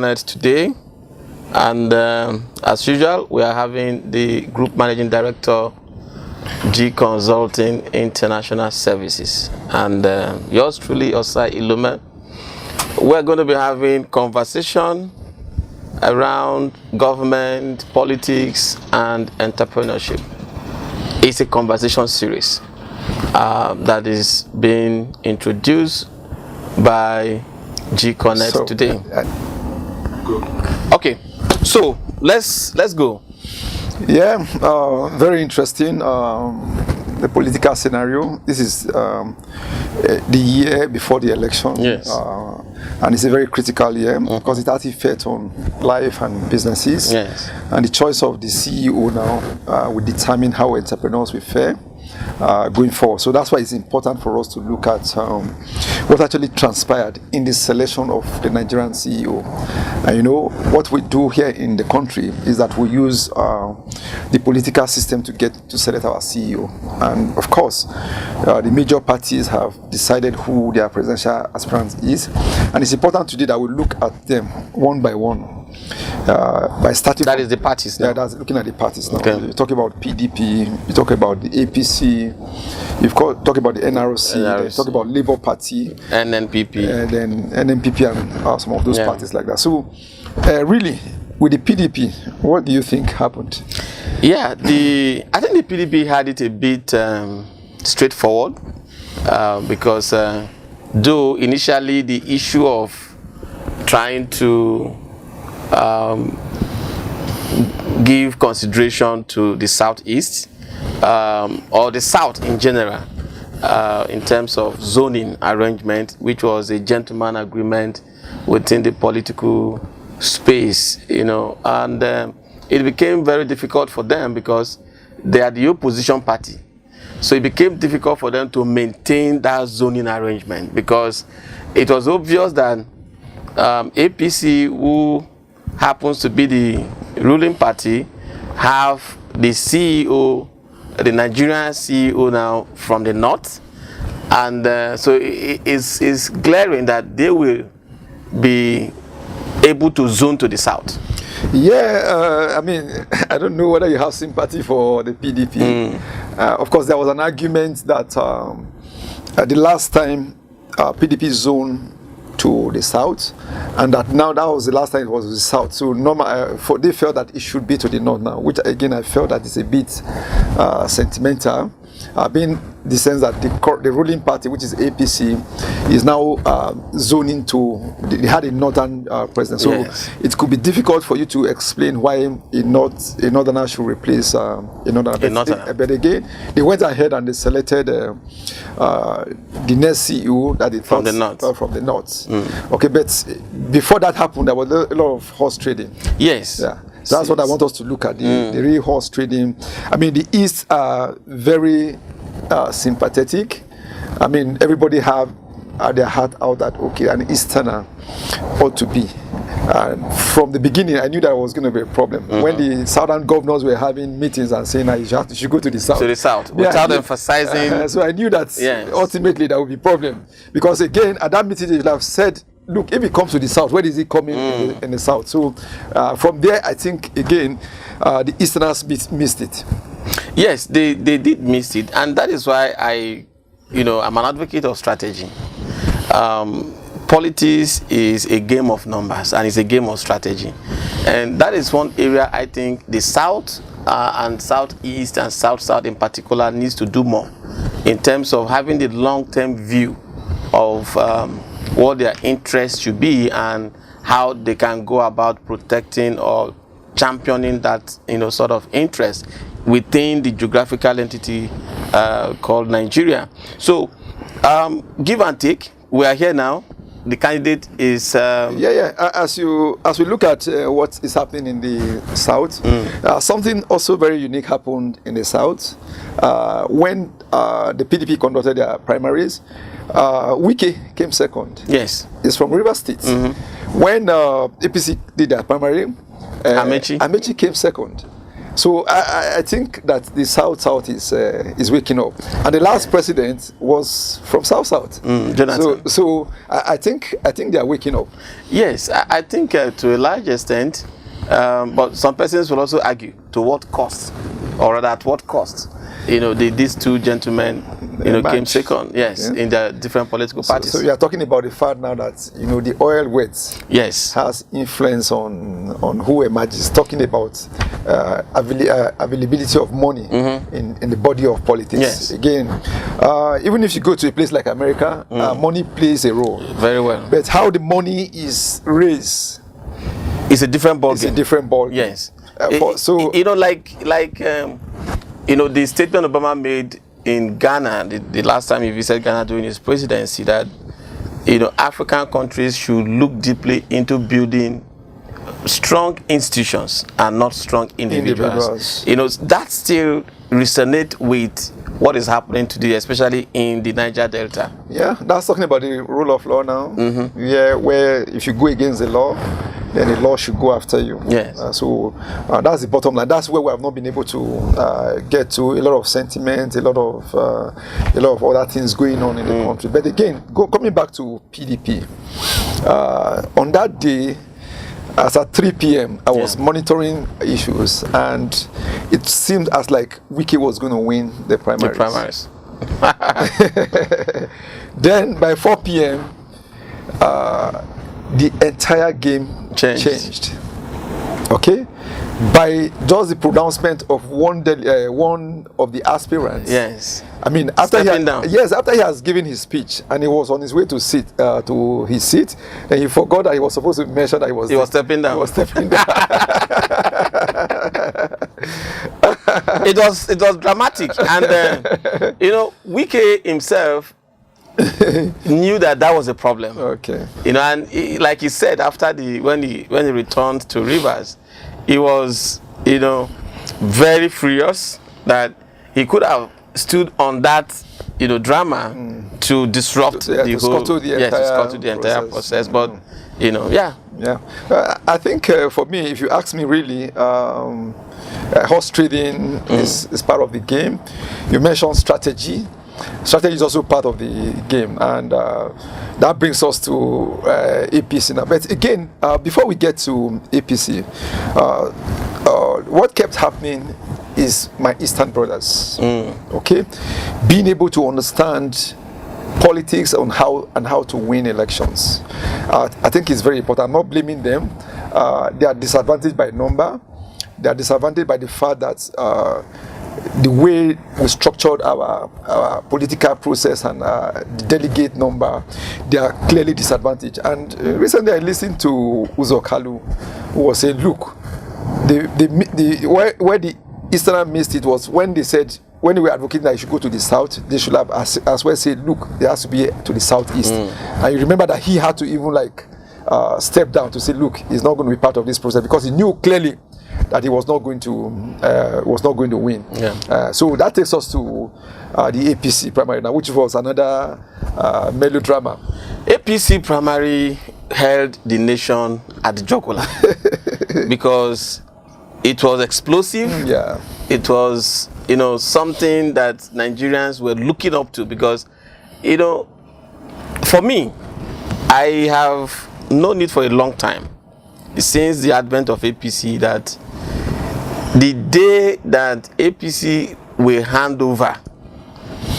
gconnect today, and as usual, we are having the Group Managing Director, G Consulting International Services, and yours truly, Osai Ilume. We're going to be having conversation around government, politics, and entrepreneurship. It's a conversation series that is being introduced by gconnect today. Okay, so let's go. Yeah, very interesting. The political scenario. This is the year before the election. Yes. And it's a very critical year because it has effect on life and businesses. Yes. And the choice of the CEO now will determine how entrepreneurs will fare going forward. So that's why it's important for us to look at what actually transpired in the selection of the Nigerian CEO. And you know, what we do here in the country is that we use the political system to select our CEO. And of course, the major parties have decided who their presidential aspirant is. And it's important today that we look at them one by one. By starting that is the parties now. Yeah, that's looking at the parties now. Okay. You talk about PDP, you talk about the APC, you talk about the NRC, you talk about Labour Party, NNPP, and then NNPP and some of those parties like that. So, really, with the PDP, what do you think happened? Yeah, I think the PDP had it a bit straightforward because though initially the issue of trying to give consideration to the Southeast or the South in general in terms of zoning arrangement, which was a gentleman agreement within the political space, you know, and it became very difficult for them because they are the opposition party. So it became difficult for them to maintain that zoning arrangement because it was obvious that APC, who happens to be the ruling party, have the CEO, the Nigerian CEO now from the north, and so it's glaring that they will be able to zone to the south. Yeah, I mean, I don't know whether you have sympathy for the PDP. Of course, there was an argument that the last time PDP zoned to the south, and that now that was the last time it was the south. So they felt that it should be to the north now, which again I felt that is a bit sentimental, being the sense that the ruling party, which is APC, is now zoning to. They had a northern president, so yes, it could be difficult for you to explain why a northerner should replace a northerner. But again, they went ahead and they selected the next CEO that they thought from the north. Okay, but before that happened, there was a lot of horse trading. Yes. Yeah. So that's what I want us to look at, the real horse trading. I mean, the East are very sympathetic. I mean, everybody have their heart out that, okay, an Easterner ought to be. And from the beginning, I knew that was going to be a problem. When the southern governors were having meetings and saying, you should go to the south. To the south, without emphasizing. So I knew that ultimately there would be a problem. Because again, at that meeting, they would have said, look, if it comes to the south, where is it coming in the south? So from there, I think, again, the Easterners missed it. Yes, they did miss it. And that is why I'm an advocate of strategy. Politics is a game of numbers and it's a game of strategy. And that is one area I think the South and Southeast and South in particular needs to do more in terms of having the long-term view of what their interests should be and how they can go about protecting or championing that sort of interest within the geographical entity called Nigeria. So give and take. We are here now. The candidate is as we look at what is happening in the south, something also very unique happened in the south when the PDP conducted their primaries. Wike came second. Yes, it's from River State. When APC did their primary, Amechi came second. So I think that the South is waking up, and the last president was from South. Jonathan. So I think they are waking up. Yes, I think to a large extent, but some persons will also argue to what cost, or rather at what cost. These two gentlemen, came second. Yes, in the different political parties. So you are talking about the fact now that the oil weight has influence on who emerges. Talking about availability of money in the body of politics. Yes. Again, even if you go to a place like America, money plays a role. Very well. But how the money is raised, it's a different ballgame. It's a different ballgame. Yes. The statement Obama made in Ghana the last time he visited Ghana during his presidency, that African countries should look deeply into building strong institutions and not strong individuals. That still resonate with what is happening today, especially in the Niger Delta. Yeah, that's talking about the rule of law now. Yeah, where if you go against the law, then the law should go after you. Yes. So that's the bottom line. That's where we have not been able to get to. A lot of sentiment, a lot of other things going on in the country. But again, coming back to PDP, on that day, as at 3 p.m., I was monitoring issues, and it seemed as like Wike was going to win the primaries. Then by 4 p.m., the entire game changed. Okay, by just the pronouncement of one of the aspirants. Yes. I mean, after he has given his speech and he was on his way to his seat, and he forgot that he was supposed to mention that he was stepping down. He was stepping down. It was dramatic, and Wike himself knew that was a problem. Okay. And like he said, after when he returned to Rivers, he was very furious that he could have stood on that drama to disrupt the entire process. But I think for me, if you ask me, really, horse trading is part of the game. You mentioned strategy. Strategy is also part of the game, and that brings us to APC now. But again, before we get to APC, what kept happening is my Eastern brothers, okay, being able to understand politics on how to win elections. I think it's very important. I'm not blaming them. They are disadvantaged by number. They are disadvantaged by the fact that the way we structured our political process and the delegate number, they are clearly disadvantaged. And recently I listened to Uzo Kalu, who was saying, look, where the Easterners missed it was when they said, when they were advocating that you should go to the south, they should have as well said, look, there has to be to the southeast. And you remember that he had to even step down to say, look, he's not going to be part of this process, because he knew clearly that he was not going to win. So that takes us to the APC primary now, which was another melodrama. APC primary held the nation at the jugular because it was explosive. It was something that Nigerians were looking up to, because for me, I have known it for a long time, since the advent of APC, that the day that APC will hand over,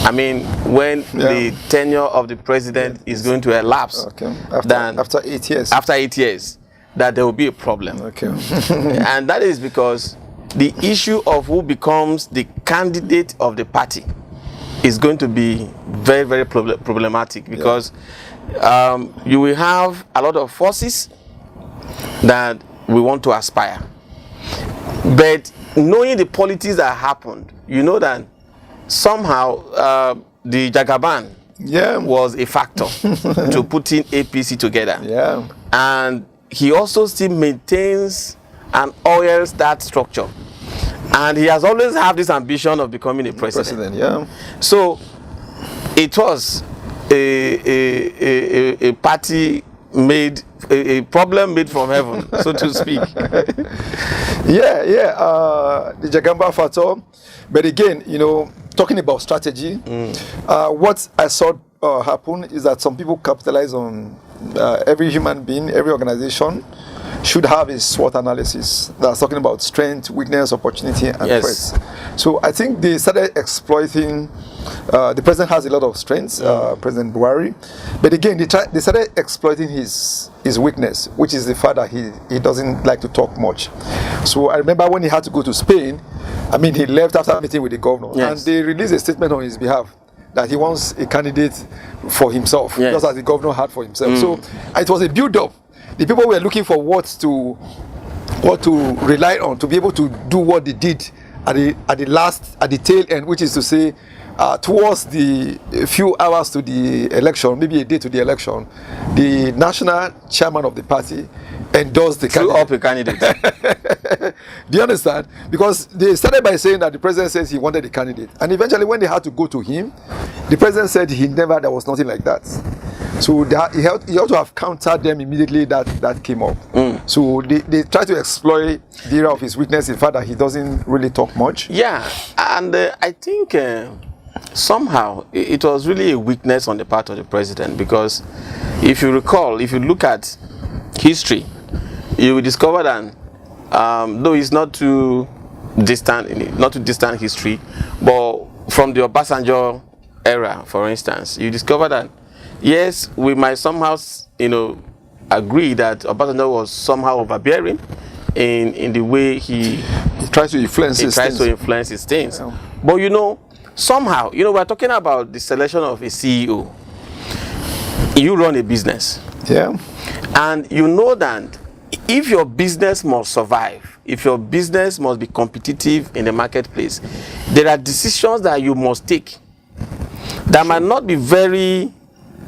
I mean, when the tenure of the president is going to elapse, after 8 years. After 8 years, that there will be a problem. And that is because the issue of who becomes the candidate of the party is going to be very, very problematic, because you will have a lot of forces that we want to aspire. But knowing the politics that happened, you know that somehow the Jagaban was a factor to putting APC together. And he also still maintains and oils that structure. And he has always had this ambition of becoming a president. So it was a party made a problem made from heaven, so to speak. The Jagamba factor. But again, talking about strategy, what I saw happen is that some people capitalize on every human being, every organization should have a SWOT analysis that's talking about strength, weakness, opportunity, and threats. So I think they started exploiting. The president has a lot of strengths, President Buhari, but again they started exploiting his weakness, which is the fact that he doesn't like to talk much. So I remember when he had to go to Spain, he left after meeting with the governor, and they released a statement on his behalf that he wants a candidate for himself, just as the governor had for himself. So it was a build-up. The people were looking for what to rely on to be able to do what they did at the tail end, which is to say, towards the few hours to the election, maybe a day to the election, the national chairman of the party endorsed the candidate. Do you understand? Because they started by saying that the president says he wanted the candidate, and eventually when they had to go to him, the president said there was nothing like that. So he ought to have countered them immediately that came up. So they try to exploit the area of his weakness, in fact that he doesn't really talk much. Yeah, and I think somehow it was really a weakness on the part of the president, because if you recall, if you look at history, you will discover that though it's not too distant history, but from the Obasanjo era, for instance, you discover that yes, we might somehow agree that Obasanjo was somehow overbearing in the way he tries to influence his things. Yeah. But somehow, we're talking about the selection of a CEO. You run a business. Yeah. And you know that if your business must survive, if your business must be competitive in the marketplace, there are decisions that you must take that might not be very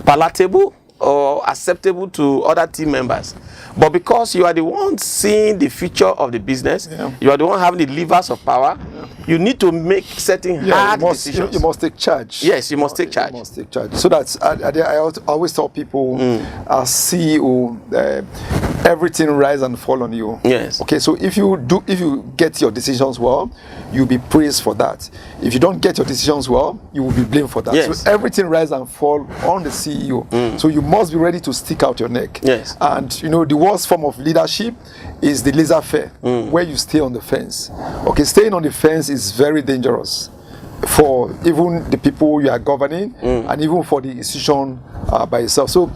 palatable or acceptable to other team members, but because you are the one seeing the future of the business, you are the one having the levers of power, you need to make certain hard decisions. You must take charge. Yes, you must take charge. You must take charge. So that's I always tell people, as CEO, everything rise and fall on you. Yes. Okay. So if you get your decisions well, you'll be praised for that. If you don't get your decisions well, you will be blamed for that. Yes. So everything rise and fall on the CEO. So you must be ready to stick out your neck. Yes. And the worst form of leadership is the laissez-faire, where you stay on the fence. Okay, staying on the fence is very dangerous for even the people you are governing and even for the institution by itself. So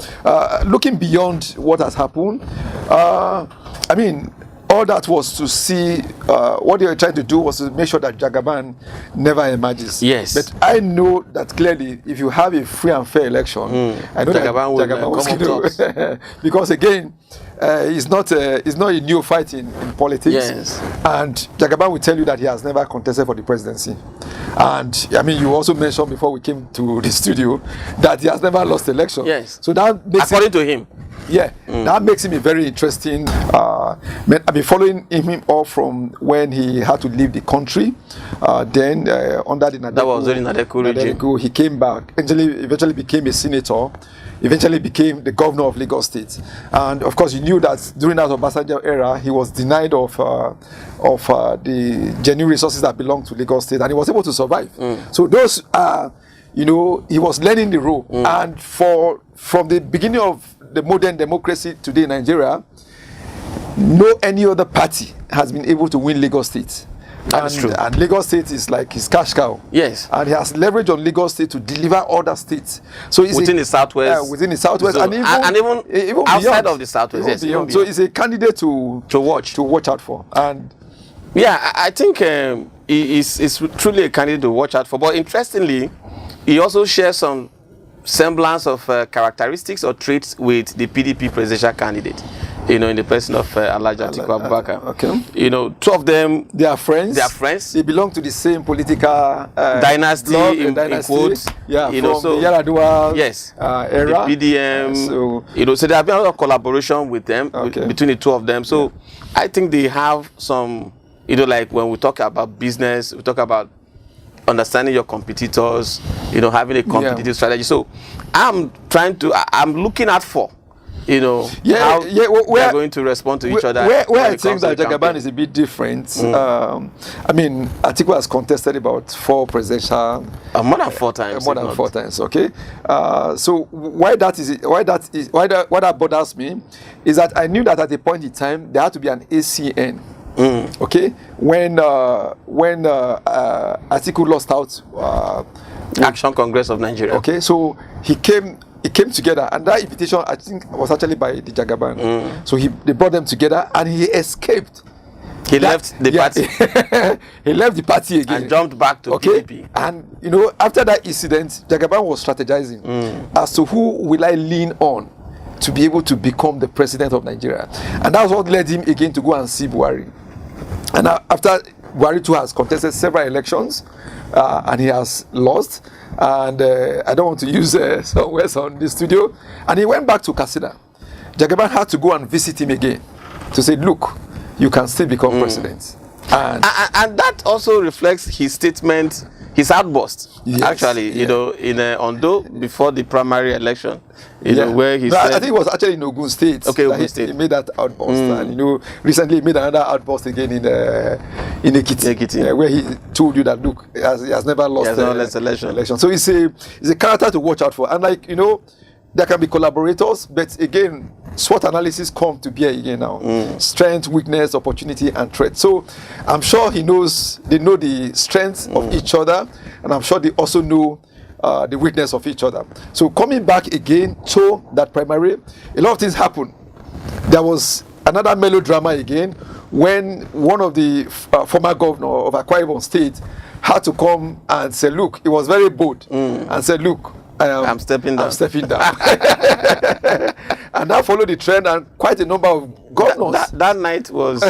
looking beyond what has happened, all that was to see what they were trying to do was to make sure that Jagaban never emerges. Yes. But I know that clearly, if you have a free and fair election, I know Jagaban will come up because again, it's not a new fight in politics. Yes. And Jagaban will tell you that he has never contested for the presidency. And you also mentioned before we came to the studio that he has never lost election. Yes. So that makes according to him. Yeah, that makes him a very interesting. I've been following him all from when he had to leave the country. Then under the Nadeku, that was during Nadeku regime. He came back. Eventually became a senator. Eventually became the governor of Lagos State. And of course, you knew that during that Obasanjo era, he was denied of the genuine resources that belonged to Lagos State, and he was able to survive. So those he was learning the role. And from the beginning of the modern democracy today in Nigeria, no any other party has been able to win Lagos State. That's true. And Lagos State is like his cash cow. Yes. And he has leverage on Lagos State to deliver other states. So it's within the southwest. Within the southwest, so, and even outside beyond, of the southwest. Yes. Beyond. So it's a candidate to watch out for. And yeah, I think it's truly a candidate to watch out for. But interestingly, he also shares some semblance of characteristics or traits with the PDP presidential candidate, in the person of Alhaji Atiku Abubakar. Okay. Two of them, they are friends. They belong to the same political dynasty, in quotes. Yeah, from so the Yaradua era. The PDM. So there have been a lot of collaboration with them, between the two of them. So I think they have some, like when we talk about business, we talk about understanding your competitors, having a competitive strategy. So I'm looking out for, how they're going to respond to each other. Where I think that Jagaban is a bit different. I mean, Atiku has contested about 4 presidential. More than 4 times. More than 4 times. Okay. So why that bothers me is that I knew that at a point in time there had to be an ACN. Okay. When Atiku lost out. Action Congress of Nigeria. Okay. So he came together, and that invitation I think was actually by the Jagaban. So they brought them together, and he escaped. He left the party. He left the party again and jumped back to PDP. And after that incident, Jagaban was strategizing as to who will I lean on to be able to become the president of Nigeria, and that's what led him again to go and see Buhari. And after Buhari too has contested several elections, and he has lost. And I don't want to use some words on the studio. And he went back to Katsina. Jagaban had to go and visit him again to say, look, you can still become president. And that also reflects his statement, his outburst. Yes, actually, in Ondo before the primary election, where he said, I think it was actually in Ogun State. Okay, Ogun State. He made that outburst, and recently he made another outburst again in Ekiti, where he told you that look, he has never lost election. So it's a character to watch out for, and there can be collaborators, but again, SWOT analysis come to bear again now. Strength, weakness, opportunity, and threat. So I'm sure they know the strengths of each other, and I'm sure they also know the weakness of each other. So coming back again to that primary, a lot of things happened. There was another melodrama again when one of the former governor of Akwa Ibom State had to come and say, look, it was very bold, and said, look, I'm stepping down. And that followed the trend, and quite a number of governors. That night was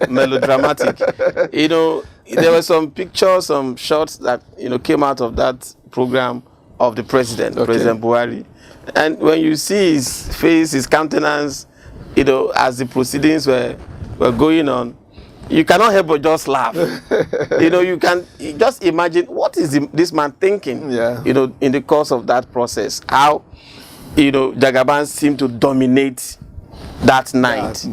melodramatic. There were some pictures, some shots that came out of that program of the President Buhari. And when you see his face, his countenance, as the proceedings were going on, you cannot help but just laugh. You can just imagine what is this man thinking. In the course of that process, how Jagaban seemed to dominate that night.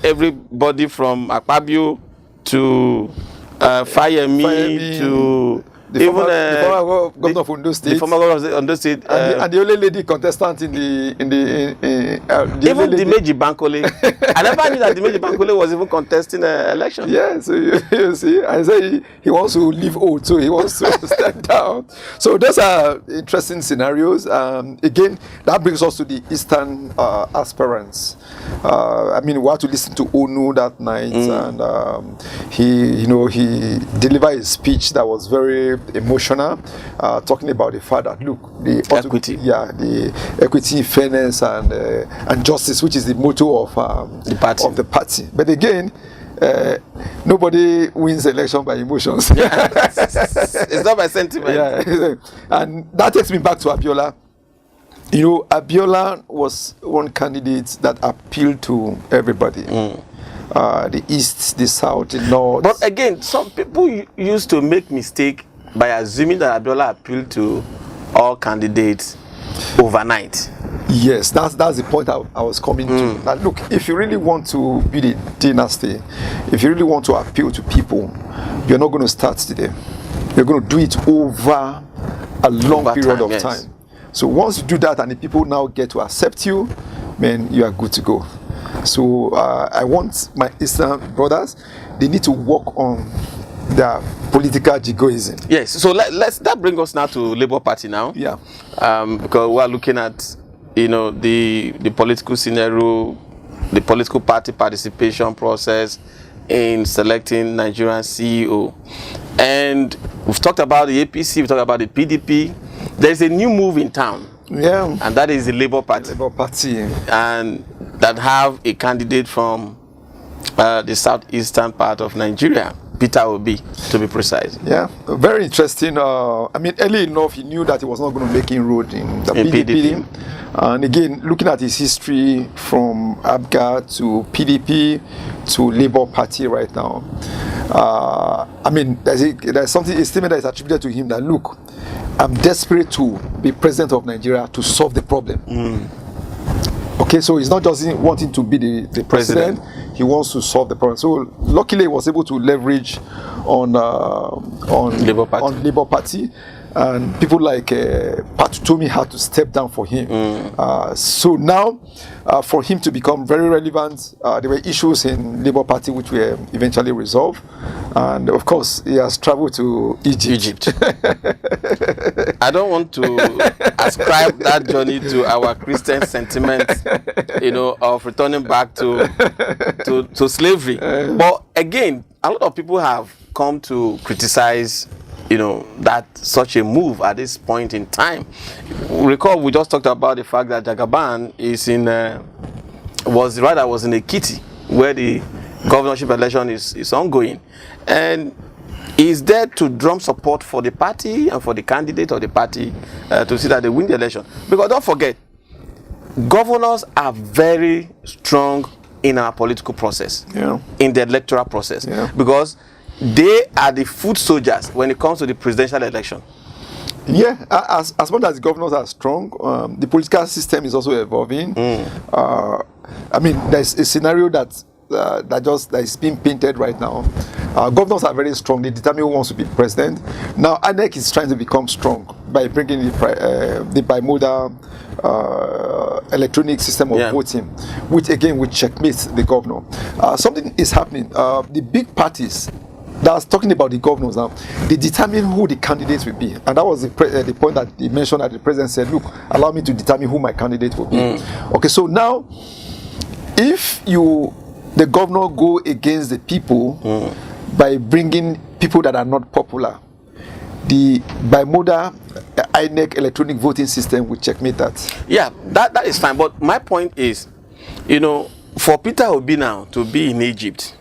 Everybody from Akpabio to Fayemi to the former governor of Ondo State. The former governor of Ondo State. And the only lady contestant in the even Dimeji Bankole. I never knew that Dimeji Bankole was even contesting an election. Yeah, so you see, I say he wants to leave old, so he wants to step down. So those are interesting scenarios. Again, that brings us to the Eastern aspirants. I mean, we had to listen to Onu that night, and he delivered a speech that was very emotional, talking about the fact that look, the equity, fairness, and justice, which is the motto of the party. But again, nobody wins election by emotions. It's not by sentiment. And that takes me back to Abiola. Abiola was one candidate that appealed to everybody. The East, the South, the North. But again, some people used to make mistake by assuming that Abiola appealed to all candidates overnight. Yes, that's the point I was coming to. That look, if you really want to build a dynasty, if you really want to appeal to people, you're not going to start today. You're going to do it over a long period of time. So once you do that and the people now get to accept you, man, you are good to go. So I want my Eastern brothers, they need to work on their political egoism. Yes, so that brings us now to Labour Party now. Yeah. Because we are looking at, the political scenario, the political party participation process in selecting Nigerian CEO. And we've talked about the APC, we've talked about the PDP. There's a new move in town. Yeah. And that is the Labour Party. Labour Party. And that have a candidate from the southeastern part of Nigeria, Peter Obi, to be precise. Yeah, very interesting. I mean, early enough, he knew that he was not going to make inroad in the PDP. And again, looking at his history from ABGA to PDP to Labour Party right now, I mean, there's something, a statement that is attributed to him that, look, I'm desperate to be president of Nigeria to solve the problem. Okay, so he's not just wanting to be the president, he wants to solve the problem. So luckily he was able to leverage on Labour Party, and people like Patutomi had to step down for him. So now, for him to become very relevant, there were issues in Labour Party which were eventually resolved, and of course he has traveled to Egypt. I don't want to ascribe that journey to our Christian sentiment, of returning back to slavery. But again, a lot of people have come to criticize that such a move at this point in time. Recall, we just talked about the fact that Jagaban was in Ekiti, where the governorship election is ongoing, and is there to drum support for the party and for the candidate of the party to see that they win the election. Because don't forget, governors are very strong in our political process, in the electoral process, because they are the foot soldiers when it comes to the presidential election. Yeah, as much as the governors are strong, the political system is also evolving. I mean, there's a scenario that is being painted right now. Governors are very strong; they determine who wants to be president. Now, INEC is trying to become strong by bringing the bimodal electronic system of voting, which again will checkmate the governor. Something is happening. The big parties that's talking about the governors now, they determine who the candidates will be, and that was the point that he mentioned, that the president said, "Look, allow me to determine who my candidate will be." Okay, so now, if the governor go against the people by bringing people that are not popular, the bimodal INEC electronic voting system will checkmate that. Yeah, that is fine. But my point is, for Peter Obi now to be in Egypt,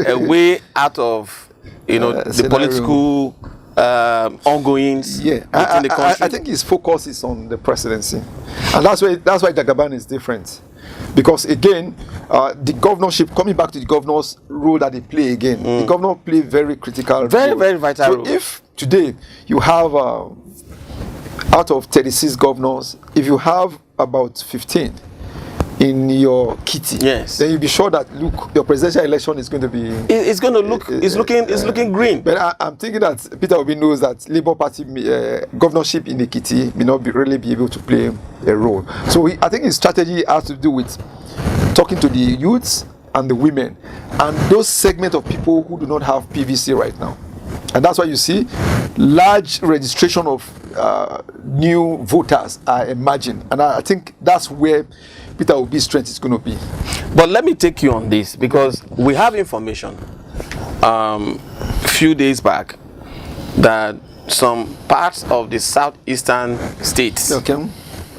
a way out of the political ongoings within the country. I think his focus is on the presidency, and that's why Jagaban is different. Because again, the governorship, coming back to the governor's role that they play again, the governor play very critical, very vital role. So if today you have out of 36 governors, if you have about 15 in your kitty, then you'll be sure that your presidential election is going to be. It's going to look. It's looking green. But I'm thinking that Peter Obi knows that Labour Party governorship in the kitty may not really be able to play a role. So I think his strategy has to do with talking to the youths and the women and those segments of people who do not have PVC right now. And that's why you see large registration of new voters are emerging. And I think that's where Peter Obi's strength is going to be. But let me take you on this, because we have information a few days back that some parts of the southeastern states,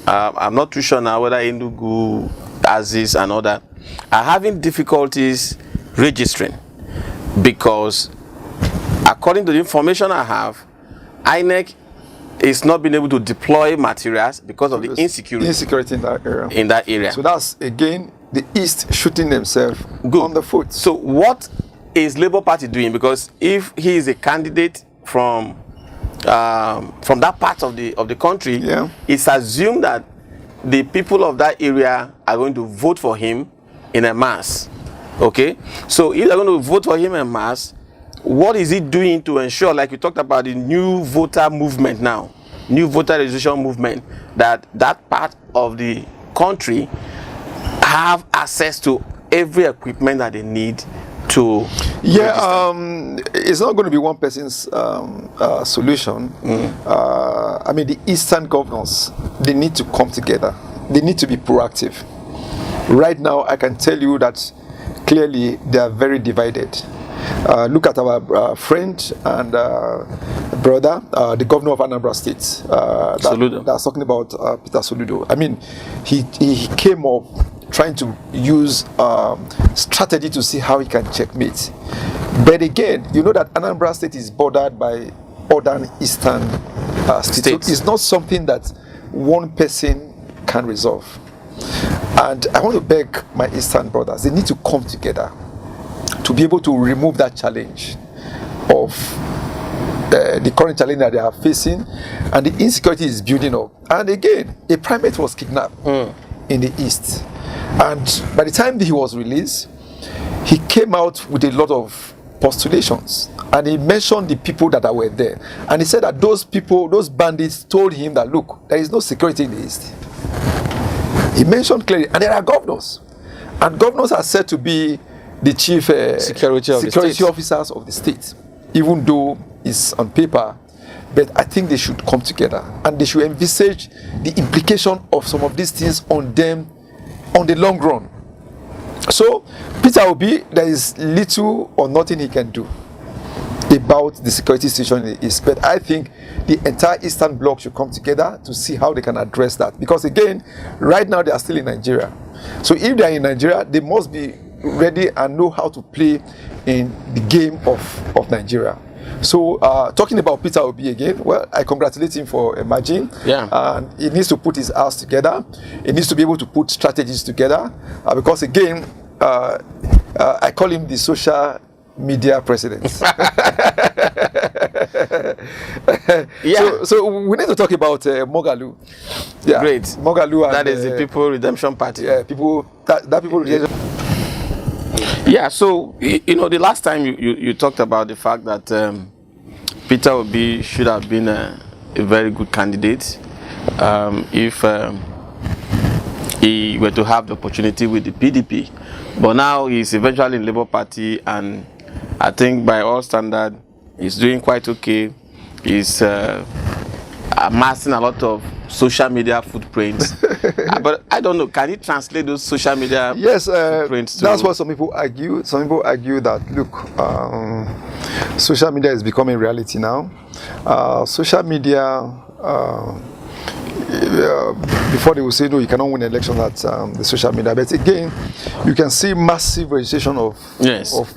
I'm not too sure now whether Enugu, Aziz and all that, are having difficulties registering, because according to the information I have, INEC is not being able to deploy materials because of the insecurity in that area. So that's again the East shooting themselves on the foot. So what is Labour Party doing? Because if he is a candidate from that part of the country, it's assumed that the people of that area are going to vote for him in a mass. Okay, so if they're going to vote for him en masse, what is he doing to ensure, like you talked about the new voter movement now, new voter registration movement, that part of the country have access to every equipment that they need to it's not going to be one person's solution. I mean, the Eastern governors, they need to come together. They need to be proactive. Right now, I can tell you that clearly they are very divided. Look at our friend and brother, the governor of Anambra State, that's talking about Peter Soludo. I mean, he came up trying to use strategy to see how he can checkmate. But again, you know that Anambra State is bordered by other eastern states. So it's not something that one person can resolve. And I want to beg my eastern brothers, they need to come together to be able to remove that challenge of the current challenge that they are facing, and the insecurity is building up. And again, a primate was kidnapped. in the East. And by the time he was released, he came out with a lot of postulations, and he mentioned the people that were there. And he said that those people, those bandits, told him that, look, there is no security in the East. He mentioned clearly, and there are governors. And governors are said to be the chief security officers of the state, even though it's on paper. But I think they should come together, and they should envisage the implication of some of these things on them on the long run. So Peter Obi, there is little or nothing he can do about the security situation in the East. But I think the entire Eastern Bloc should come together to see how they can address that. Because again, right now they are still in Nigeria. So if they are in Nigeria, they must be ready and know how to play in the game of Nigeria. So talking about Peter Obi again, well, I congratulate him for emerging. Yeah. And he needs to put his house together. He needs to be able to put strategies together. Because again, I call him the social media president. Yeah. So we need to talk about Mogalu. Yeah. Great. Mogalu. And, that is the People Redemption Party. Yeah, that People Redemption. Yeah, so, you know, the last time you talked about the fact that Peter Obi should have been a very good candidate if he were to have the opportunity with the PDP. But now he's eventually in Labour Party, and I think by all standards, he's doing quite okay. He's amassing a lot of social media footprints. But I don't know, can he translate those social media footprints to... That's what some people argue. Some people argue that, look, social media is becoming reality now. Social media, before they will say, no, you cannot win elections at the social media. But again, you can see massive registration of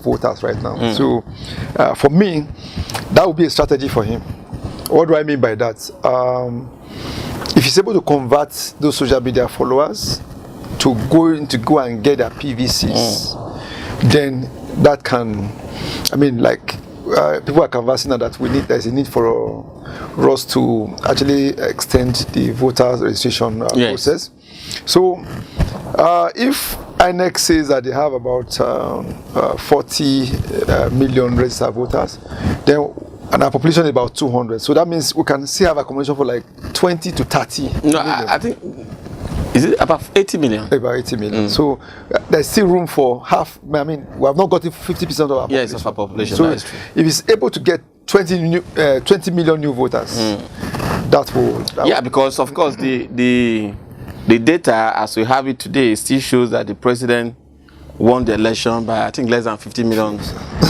voters right now. So for me, that would be a strategy for him. What do I mean by that? If he's able to convert those social media followers to go and get their PVCs, then that can, I mean, like people are conversing that there's a need for us to actually extend the voters registration process. So if INEC says that they have about 40 million registered voters, then and our population is about 200. So that means we can still have accommodation for like 20 to 30. No, I think, is it about 80 million? About 80 million. So there's still room for half. I mean, we have not gotten 50% of our population. Yes, of our population. So that is true. If it's able to get 20 million new voters, that will... because of course the data as we have it today still shows that the president won the election by, I think, less than 50 million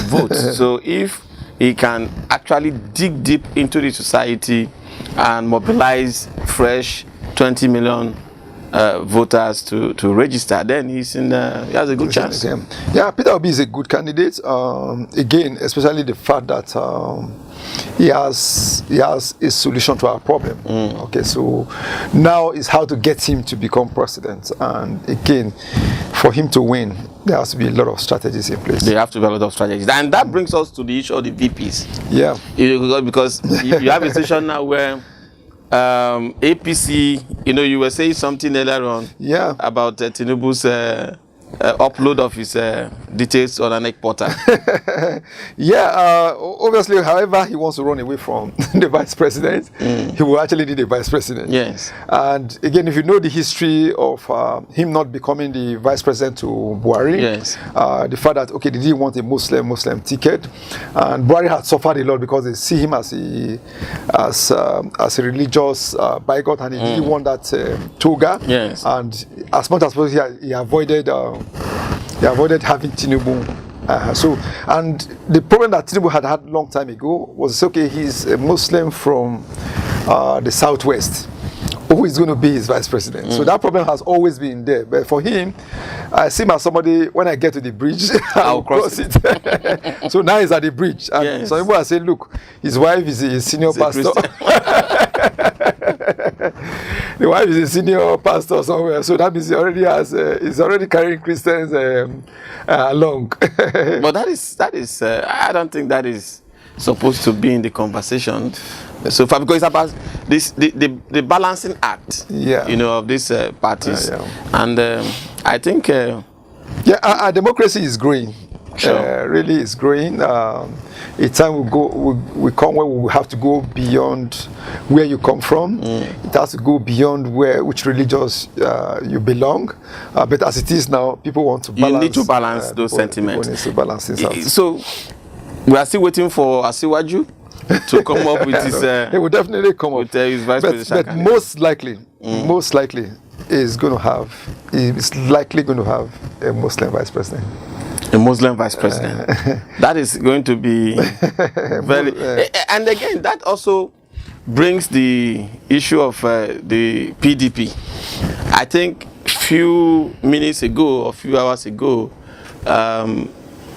votes. So if he can actually dig deep into the society and mobilize fresh 20 million voters to register, then he has a good chance. Yeah, Peter Obi is a good candidate. Again, especially the fact that he has a solution to our problem. Okay, so now is how to get him to become president. And again, for him to win, there has to be a lot of strategies in place. There have to be a lot of strategies. And that brings us to the issue of the VPs. Yeah. Because you have a situation now where APC, you were saying something earlier on about Tinubu's upload of his details on an egg portal. Obviously, however he wants to run away from the vice president, he will actually need a vice president. Yes. And again, if you know the history of him not becoming the vice president to Buhari, the fact that, okay, they didn't want a Muslim ticket, and Buhari had suffered a lot because they see him as a religious bigot, and he didn't want that toga. Yes. And as much as possible, he avoided having Tinubu. And the problem that Tinubu had a long time ago was, okay, he's a Muslim from the southwest. Who is going to be his vice president? So that problem has always been there. But for him, I see him as somebody, when I get to the bridge, I'll cross it. So now he's at the bridge. And some people are saying, look, his wife is a senior pastor. The wife is a senior pastor somewhere, so that means he already he's already carrying Christians along. But that is I don't think that is supposed to be in the conversation so far, because it's about this the balancing act, of these parties, and I think our democracy is growing. Really is growing. A time will come where we will have to go beyond where you come from. It has to go beyond which religions you belong. But as it is now, people want to balance. You need to balance those sentiments. People need to balance things out. So we are still waiting for Asiwaju to come up with his. He will definitely come up with his vice presidential but most likely, is likely going to have a Muslim vice president. A Muslim vice president. That is going to be very. And again, that also brings the issue of the PDP. I think few minutes ago or few hours ago,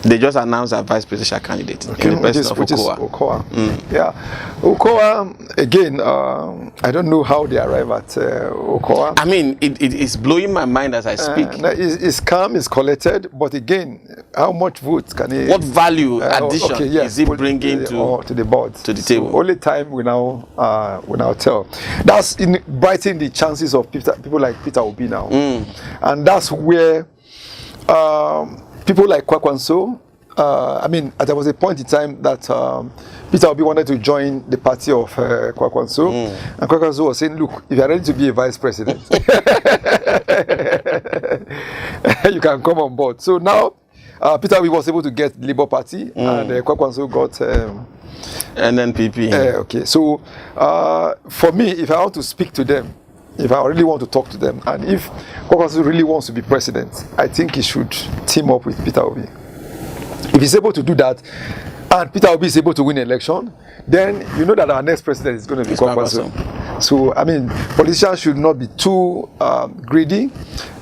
they just announced a vice presidential candidate in the person of Okowa. Yeah, Okowa, again, I don't know how they arrive at Okowa. I mean, it is blowing my mind as I speak. It's calm, it's collected, but again, how much votes can he... What value addition is he bringing to the board, to the table? Only time we now tell. That's brightening the chances of people like Peter Obi now. And that's where... people like Kwakwanso, there was a point in time that Peter Obi wanted to join the party of Kwakwanso, and Kwakwanso was saying, look, if you're ready to be a vice president, you can come on board. So now, Peter Obi was able to get the Labour Party, and Kwakwanso got... NNPP. Okay, so for me, if I want to speak to them, if I really want to talk to them, and if Kwakwanso really wants to be president, I think he should team up with Peter Obi. If he's able to do that, and Peter Obi is able to win an election, then you know that our next president is going to be Kwakwanso. So, politicians should not be too greedy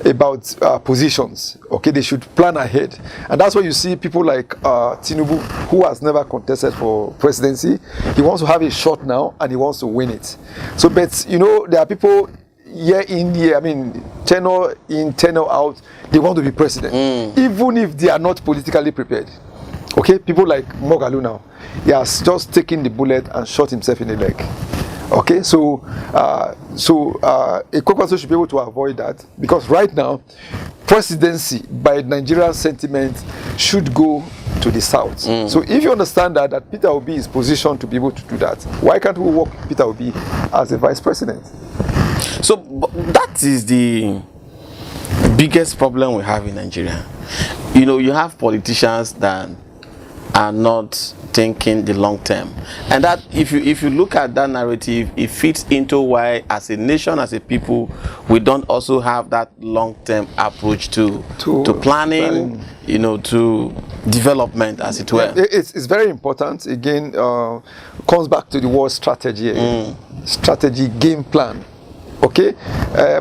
about positions. Okay, they should plan ahead. And that's why you see people like Tinubu, who has never contested for presidency. He wants to have a shot now, and he wants to win it. So, but, there are people year in, tenure in, tenure out, they want to be president, even if they are not politically prepared. Okay, people like Mogalu now, he has just taken the bullet and shot himself in the leg. Okay, so a Kwakwanso should be able to avoid that, because right now, presidency by Nigerian sentiment should go to the south. So if you understand that Peter Obi is positioned to be able to do that, why can't we work Peter Obi as a vice president? So that is the biggest problem we have in Nigeria. You have politicians that are not thinking the long term, and that if you look at that narrative, it fits into why, as a nation, as a people, we don't also have that long-term approach to planning, to development, as it were. It's very important. Again, comes back to the word strategy. Strategy, game plan. Okay,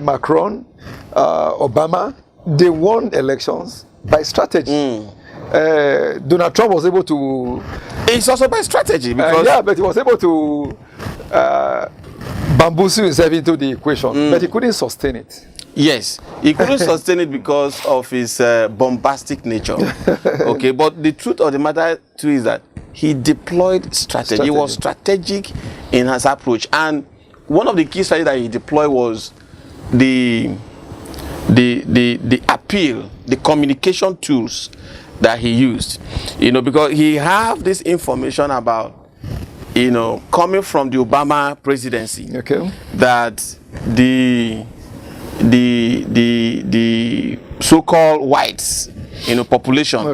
Macron, Obama, they won elections by strategy. Donald Trump was able to... It's also by strategy, because... but he was able to bamboozle himself into the equation, but he couldn't sustain it. Yes, he couldn't sustain it because of his bombastic nature. Okay, but the truth of the matter too is that he deployed strategy. He was strategic in his approach, and one of the key strategies that he deployed was the appeal, the communication tools that he used, because he have this information about, coming from the Obama presidency, that the so-called whites, population,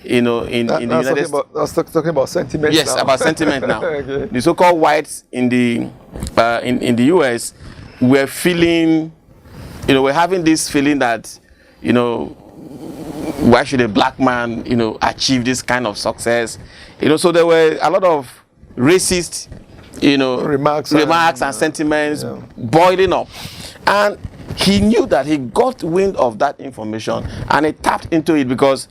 in the United States. That's talking about sentiment. Yes, now. About sentiment now. The so-called whites in the US were feeling, we're having this feeling that, why should a black man, achieve this kind of success? So there were a lot of racist, remarks and sentiments boiling up. And he knew that. He got wind of that information and he tapped into it, because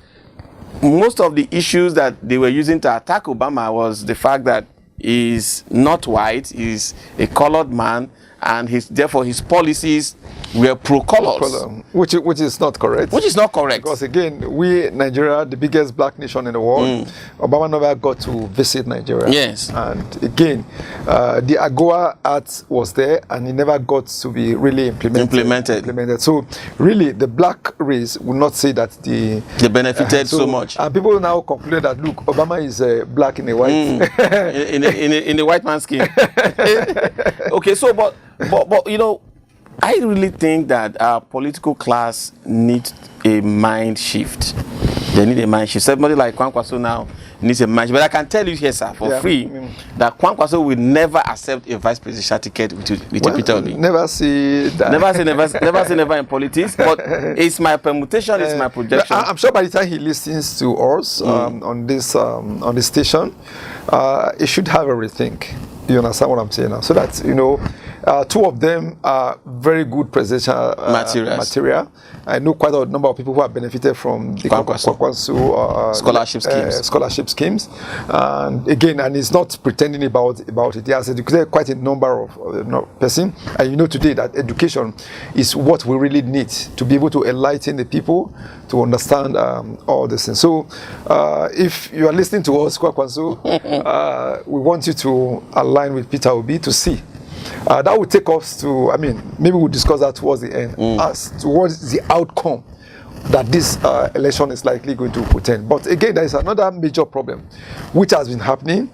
most of the issues that they were using to attack Obama was the fact that he's not white, he's a colored man, and therefore his policies were pro-colors. Which is not correct. Which is not correct. Because again, we, Nigeria, the biggest black nation in the world, Obama never got to visit Nigeria. Yes. And again, the AGOA Act was there and it never got to be really implemented. So really, the black race will not say that they benefited so much. And people now conclude that, look, Obama is black in a white in the white man's skin. Okay, so but you know, I really think that our political class needs a mind shift. They need a mind shift. Somebody like Kwankwaso now needs a mind shift. But I can tell you here, sir, for free, that Kwankwaso will never accept a vice presidential ticket with Peter Obi. Never say that. Never say never in politics. But it's my permutation, it's my projection. I'm sure by the time he listens to us on this station, he should have a rethink. You understand what I'm saying now? So that, you know, two of them are very good presidential material. I know quite a number of people who have benefited from the Kwankwaso scholarship schemes. And again, and he's not pretending about it. He has educated quite a number of persons. And you know today that education is what we really need to be able to enlighten the people to understand all this things. So if you are listening to us, Kwankwaso, we want you to align with Peter Obi to see. That will take us to, I mean, maybe we'll discuss that towards the end, as towards the outcome that this election is likely going to portend. But again, there is another major problem which has been happening.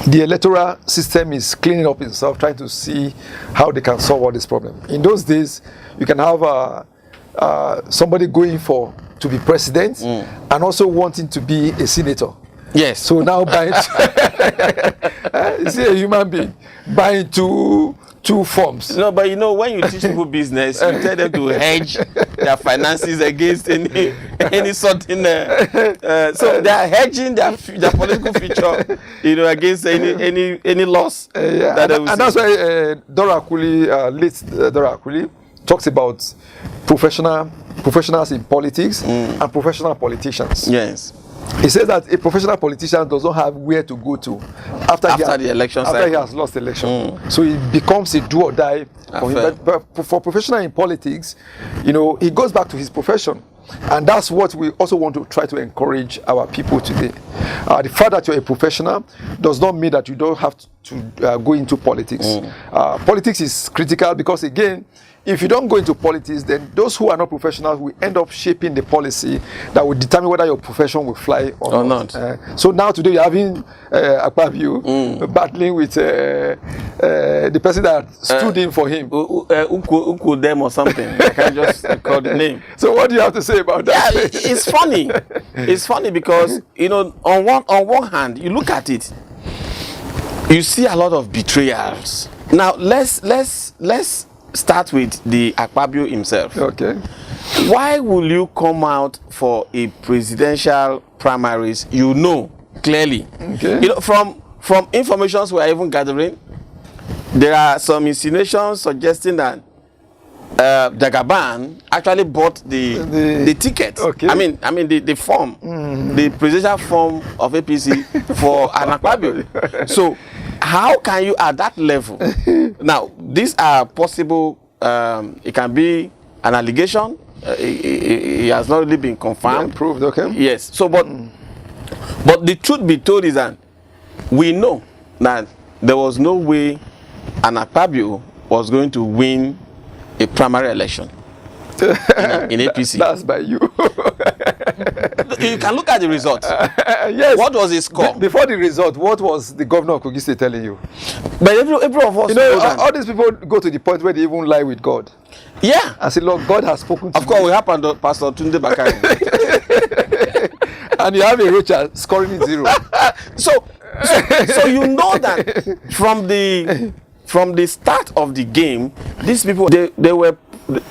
The electoral system is cleaning up itself, trying to see how they can solve all this problem. In those days, you can have somebody going to be president and also wanting to be a senator. Yes. So now buying, you see a human being buying two forms. No, but you know, when you teach people business, you tell them to hedge their finances against any certain. So they are hedging their political future, you know, against any loss. And that's why Dora Akuli, late Dora Akuli, talks about professionals in politics and professional politicians. Yes. He says that a professional politician does not have where to go to after he has lost the election. So it becomes a do or die for him. But for professional in politics, you know, he goes back to his profession. And that's what we also want to try to encourage our people today. The fact that you're a professional does not mean that you don't have to go into politics. Politics is critical because, again, if you don't go into politics, then those who are not professionals will end up shaping the policy that will determine whether your profession will fly or not. So now today you're having Akpabio battling with the person that stood in for him. Uku them or something. I can't just call the name. So what do you have to say about that? Yeah, it's funny. It's funny because, you know, on one hand, you look at it, you see a lot of betrayals. Now let's start with the Akpabio himself. Okay. Why will you come out for a presidential primaries? You know clearly. Okay. You know, from informations we are even gathering, there are some insinuations suggesting that Jagaban actually bought the ticket. Okay. I mean the form, the presidential form of APC for an Akpabio. So how can you at that level? Now these are possible. It can be an allegation. It has not really been confirmed. Proved. Okay. Yes. So, but the truth be told is that we know that there was no way an Akpabio was going to win a primary election in APC. That's by you. You can look at the result. Yes. What was his score? Before the result, what was the governor of Kogi State telling you? But every of us, you know, all these people go to the point where they even lie with God. Yeah. I say, Lord, God has spoken to me. Of course, we have Pastor Tunde Bakari. And you have a Richard scoring it 0. So you know that from the start of the game, these people they were.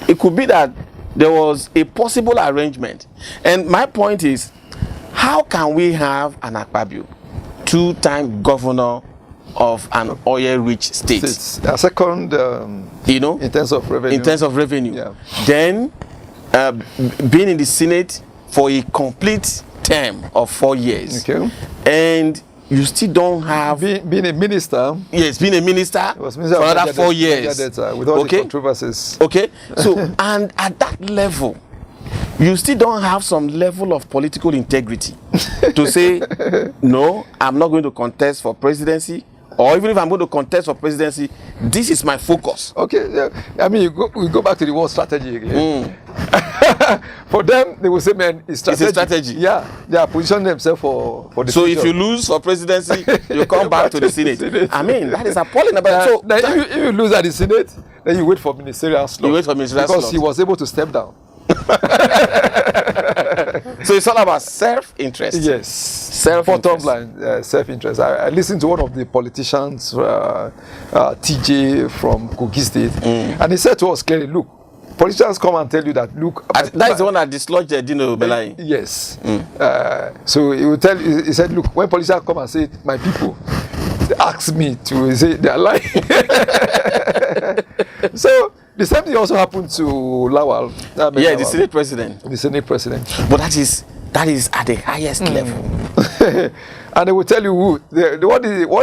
It could be that there was a possible arrangement. And my point is, how can we have an Akpabio, 2-time governor of an oil-rich state? A second, you know, in terms of revenue. In terms of revenue. Yeah. Then being in the Senate for a complete term of 4 years. Okay. And you still don't have being a minister. Yes, being a minister Was for another 4 years. With all the controversies. Okay, so and at that level, you still don't have some level of political integrity to say, no, I'm not going to contest for presidency, or even if I'm going to contest for presidency, this is my focus. Okay, yeah. I mean, we go back to the word strategy again. For them, they will say, man, it's strategy. It's a strategy. Yeah, they are positioning themselves for the So future. if you lose for presidency, you come back to the Senate. I mean, that is appalling. About so now if you lose at the Senate, then you wait for ministerial slot. You wait for ministerial because slot. he was able to step down. So it's all about self-interest. Yes. Self-interest. Bottom line, self-interest. I listened to one of the politicians, TJ from Kogi State, and he said to us clearly, look, politicians come and tell you that, look... That is the one that dislodged Dino Belai. Yes. So he will tell, he said, look, when politicians come and say, my people, they ask me to say they are lying. So the same thing also happened to Lawal. Yeah, the Senate president. The Senate president. But that is at the highest level. And they will tell you what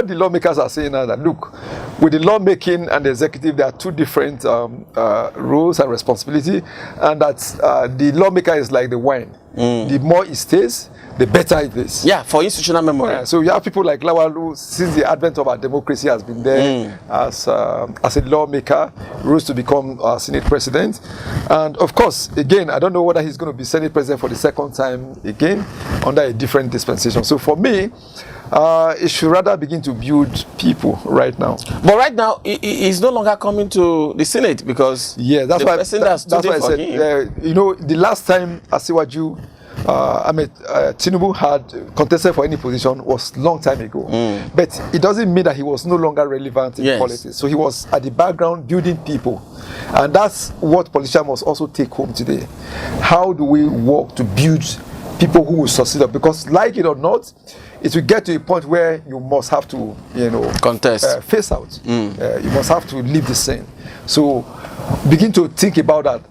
the lawmakers are saying now, that look, with the lawmaking and the executive, there are two different roles and responsibility, and that the lawmaker is like the wine. The more it stays, the better it is. Yeah, for institutional memory. So you have people like Lawal, who, since the advent of our democracy, has been there as a lawmaker, rose to become Senate president. And of course, again, I don't know whether he's going to be Senate president for the second time again under a different dispensation. So for me, it should rather begin to build people right now. But right now, he's no longer coming to the Senate because that's the why, person that's why I said, you know, the last time Asiwaju Tinubu had contested for any position was a long time ago. But it doesn't mean that he was no longer relevant in politics. So he was at the background building people. And that's what politicians must also take home today. How do we work to build people who will succeed? Because like it or not, it will get to a point where you must have to, contest, face out. You must have to leave the scene. So begin to think about that.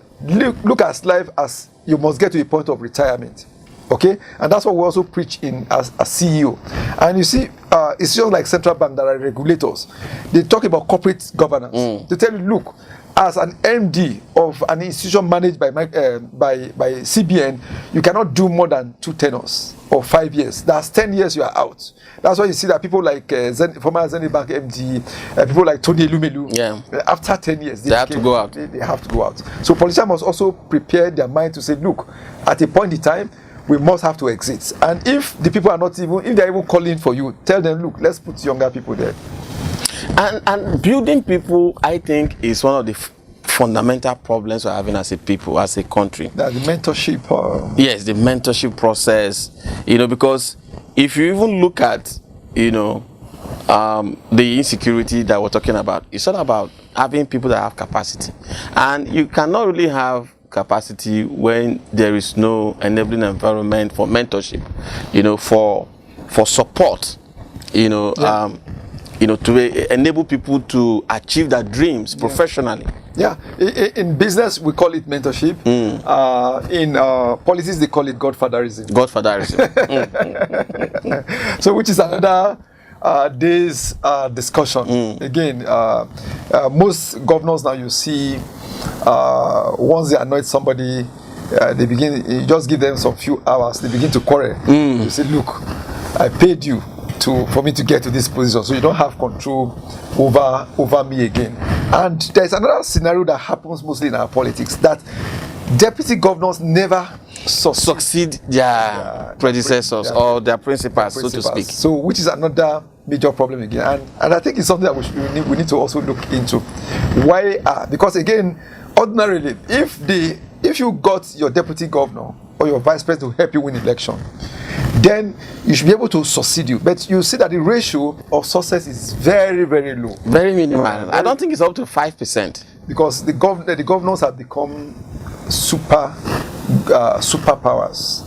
Look at life as you must get to a point of retirement. Okay? And that's what we also preach in as a CEO. And you see, it's just like central bank that are regulators. They talk about corporate governance. They tell you, look, as an MD of an institution managed by CBN, you cannot do more than 2 tenures or 5 years. That's 10 years you are out. That's why you see that people like former Zenith Bank MD, people like Tony Elumelu, after 10 years, they have to go out. They have to go out. So politicians must also prepare their mind to say, look, at a point in time, we must have to exit. And if the people are not even, if they're even calling for you, tell them, look, let's put younger people there. And building people, I think, is one of the fundamental problems we're having as a people, as a country. That's the mentorship. Yes, the mentorship process. Because if you even look at, the insecurity that we're talking about, it's all about having people that have capacity. And you cannot really have capacity when there is no enabling environment for mentorship, for support, to enable people to achieve their dreams professionally. Yeah, in business we call it mentorship. In politics they call it godfatherism. So which is another day's discussion. Again, most governors now you see, once they anoint somebody, you just give them some few hours, they begin to quarrel. You say, look, I paid you for me to get to this position, so you don't have control over me again. And there's another scenario that happens mostly in our politics, that deputy governors never succeed their predecessors or their principals, so to speak. So which is another major problem again, and I think it's something that we need to also look into. Why? Because again, ordinarily, if you got your deputy governor or your vice president to help you win election, then you should be able to succeed you. But you see that the ratio of success is very, very low. Very minimal. I don't think it's up to 5%. Because the governors have become superpowers.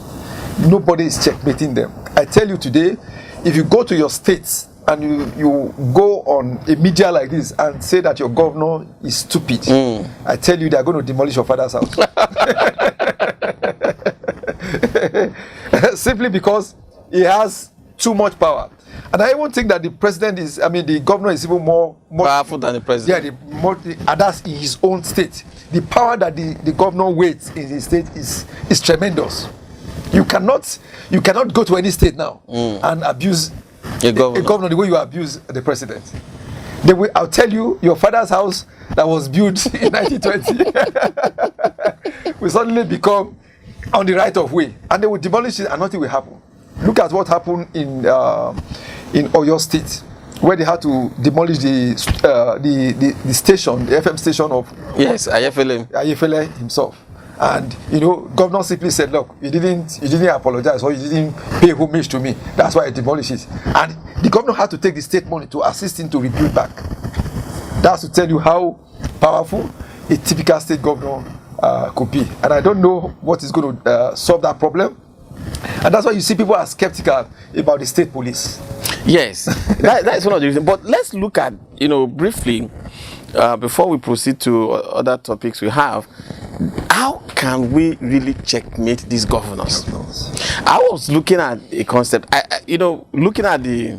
Nobody is checkmating them. I tell you today, if you go to your states and you go on a media like this and say that your governor is stupid, I tell you they are going to demolish your father's house. Simply because he has too much power. And I even think that the president is, the governor is even more powerful than the president. Yeah, and that's in his own state. The power that the governor wields in his state is tremendous. You cannot go to any state now and abuse a governor the way you abuse the president. I'll tell you, your father's house that was built in 1920 will suddenly become on the right of way, and they will demolish it, and nothing will happen. Look at what happened in Oyo State, where they had to demolish the station, the FM station of Ayefele himself. And governor simply said, "Look, you didn't apologize, or you didn't pay homage to me. That's why I demolished it." And the governor had to take the state money to assist him to rebuild back. That's to tell you how powerful a typical state governor could be. And I don't know what is going to solve that problem. And that's why you see people are skeptical about the state police. Yes, that's one of the reasons. But let's look at, briefly, before we proceed to other topics we have, how can we really checkmate these governors? I was looking at a concept, looking at the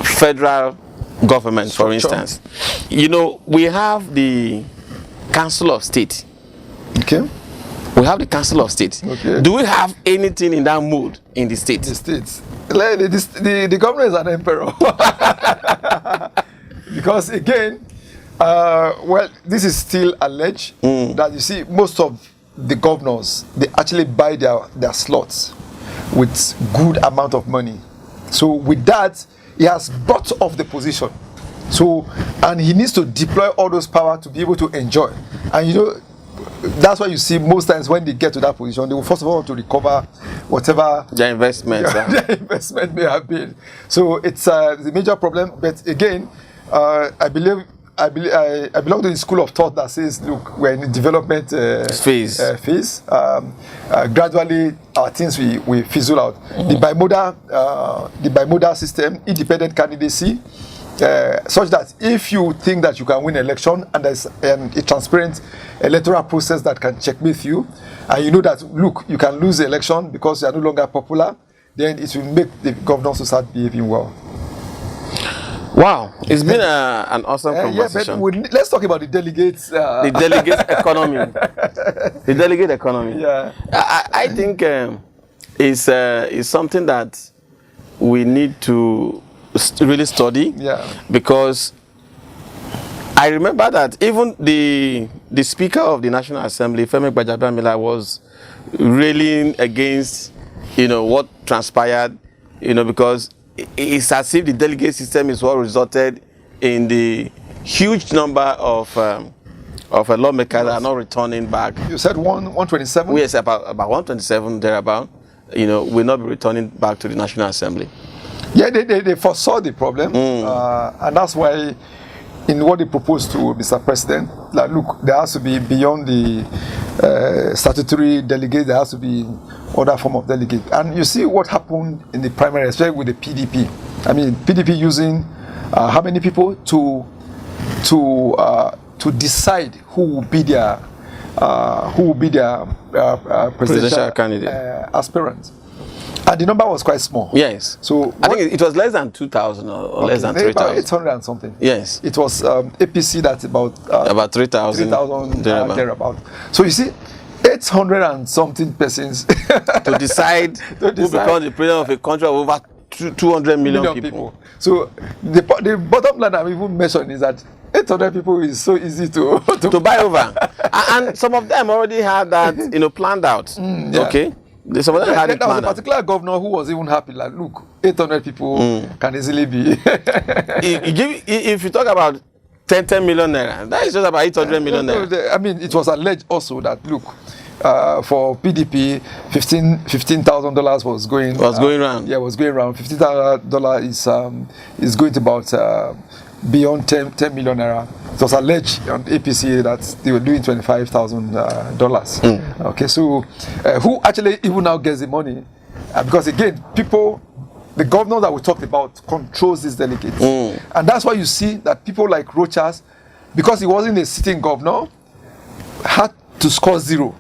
federal government, for instance. We have the Council of State. Okay. We have the Council of State. Okay. Do we have anything in that mood in the state? The states. The governor is an emperor. Because again, this is still alleged that you see most of the governors, they actually buy their slots with good amount of money. So with that, he has bought off the position. So, and he needs to deploy all those power to be able to enjoy. And that's why you see most times when they get to that position, they will first of all want to recover whatever their investment may have been. So it's a major problem. But again, I belong to the school of thought that says, look, we're in the development phase. Gradually, our things we fizzle out. The bimodal system, independent candidacy, such that if you think that you can win an election and there's a transparent electoral process that can checkmate you, and you know that, look, you can lose the election because you are no longer popular, then it will make the governors to start behaving well. Wow, it's been an awesome conversation. But let's talk about the delegates. The delegate economy. The delegate economy. Yeah. I think it's something that we need to really study. Yeah. Because I remember that even the Speaker of the National Assembly, Femi Gbajabiamila, was railing against what transpired, because it's as if the delegate system is what resulted in the huge number of lawmakers that are not returning back. You said 127? Yes, about 127 thereabout. Will not be returning back to the National Assembly. Yeah, they foresaw the problem, and that's why in what they proposed to Mr. President, like, look, there has to be beyond the statutory delegate, there has to be other form of delegate. And you see what happened in the primary, especially with the PDP. PDP using how many people to decide who will be their presidential candidate aspirant. And the number was quite small. Yes. So I think it was less than 2,000 or less than 3,000. 800 and something. Yes. It was APC that's about 3,000 thereabout. So you see, 800 and something persons to decide who becomes the president of a country of over 200 million people. So the bottom line I'm even mentioning is that 800 people is so easy to buy over. And some of them already had that planned out. Yeah. Okay. Some of them had it there was a planned out. particular governor who was even happy, like, look, 800 people can easily be. If you talk about 10 million naira, that is just about 800 million naira. It was alleged also that, look, for PDP, $15,000 was going around. Yeah, was going around. $15,000 is going to about beyond 10 million naira. It was alleged on APC that they were doing $25,000. Okay, so who actually even now gets the money? Because again, the governor that we talked about controls these delegates, and that's why you see that people like Rochas, because he wasn't a sitting governor, had to score 0.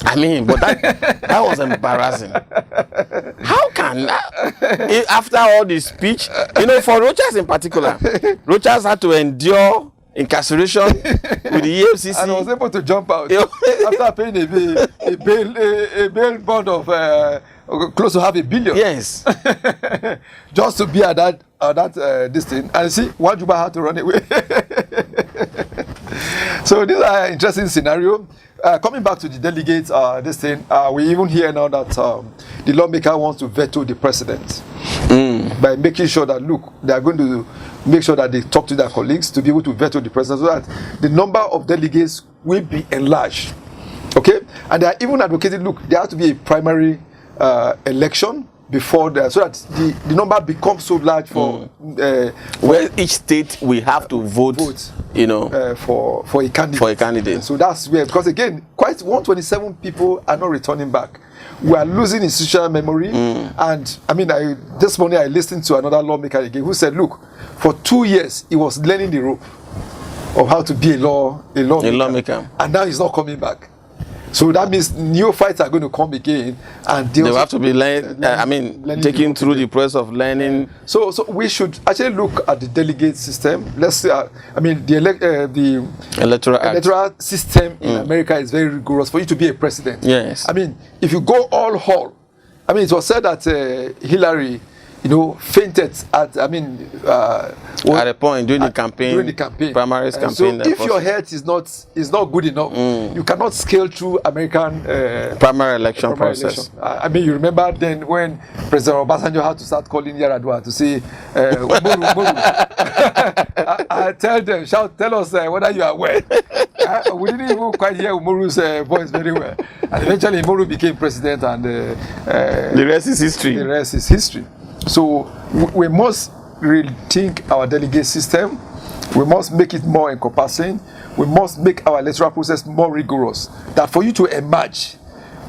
I mean, but that was embarrassing. How can after all the speech, for Rochas in particular, Rochas had to endure incarceration with the EFCC. And I was able to jump out after paying a bail bond of close to $500 million. Yes. Just to be at that this thing. And see, Wajuba had to run away. So this is an interesting scenario. Coming back to the delegates, this thing, we even hear now that the lawmaker wants to veto the president by making sure that, look, they are going to make sure that they talk to their colleagues to be able to veto the president so that the number of delegates will be enlarged. Okay? And they are even advocating, look, there has to be a primary election before that, so that the number becomes so large for where each state will have to vote for a candidate. For a candidate. So that's where, because again, quite 127 people are not returning back. We are losing institutional memory. And I mean, this morning I listened to another lawmaker again who said, look, for 2 years he was learning the rope of how to be a lawmaker. And now he's not coming back. So that means new fights are going to come again, and they will have to be taken through the process of learning. So we should actually look at the delegate system. Let's say, the electoral system in America is very rigorous for you to be a president. Yes. I mean, if you go all whole, I mean, it was said that Hillary, fainted at a point during the campaign, primaries campaign. So if your health is not good enough, you cannot scale through American primary election process. I mean, you remember then when President Obasanjo had to start calling Yaradua to say, Umoru. I tell them, tell us whether you are well. We didn't even quite hear Umoru's voice very well. And eventually Umoru became president, and the rest is history. The rest is history. So we must rethink our delegate system. We must make it more encompassing. We must make our electoral process more rigorous. That for you to emerge,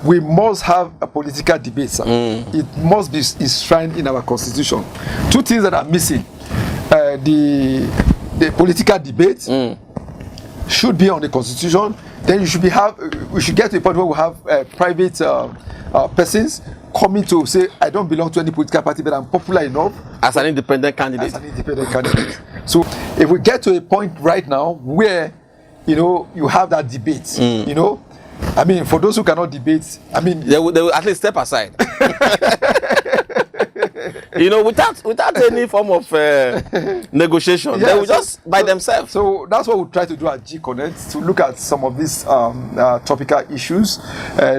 we must have a political debate, sir. It must be enshrined in our constitution. Two things that are missing: the political debate should be on the constitution. Then we should get to a point where we have private persons coming to say, I don't belong to any political party, but I'm popular enough as an independent candidate. So if we get to a point right now where you have that debate, I mean, for those who cannot debate, I mean, they will at least step aside. Without any form of negotiation, they will just by themselves. So that's what we try to do at gconnect, to look at some of these topical issues,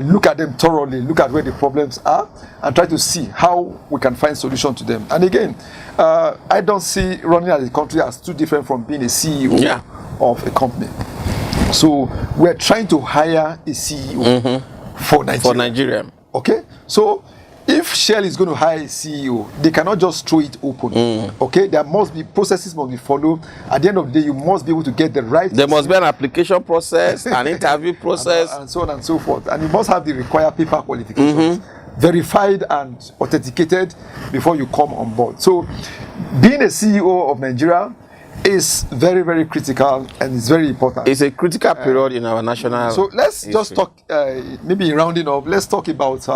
look at them thoroughly, look at where the problems are, and try to see how we can find solution to them. And again, I don't see running as a country as too different from being a CEO of a company. So we're trying to hire a CEO for Nigeria. Okay, so if Shell is going to hire a CEO, they cannot just throw it open. Okay, there must be processes must be followed. At the end of the day, you must be able to get the right. There must be an application process, an interview process, and so on and so forth. And you must have the required paper qualifications verified and authenticated before you come on board. So, being a CEO of Nigeria is very, very critical, and it's very important. It's a critical period in our national. So let's just talk, maybe rounding up. Let's talk about